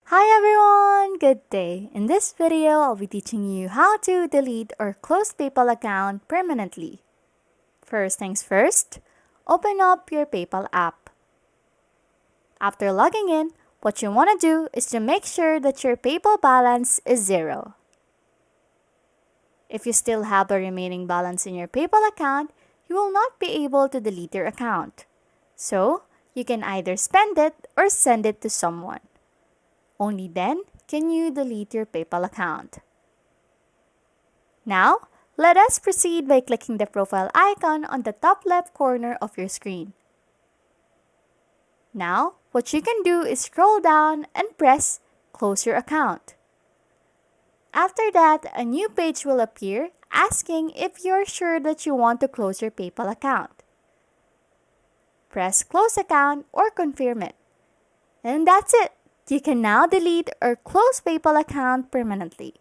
Hi everyone! Good day! In this video, I'll be teaching you how to delete or close PayPal account permanently. First things first, open up your PayPal app. After logging in, what you want to do is to make sure that your PayPal balance is zero. If you still have a remaining balance in your PayPal account, you will not be able to delete your account. So, you can either spend it or send it to someone. Only then can you delete your PayPal account. Now, let us proceed by clicking the profile icon on the top left corner of your screen. Now, what you can do is scroll down and press Close Your Account. After that, a new page will appear asking if you're sure that you want to close your PayPal account. Press Close Account or confirm it. And that's it! You can now delete or close PayPal account permanently.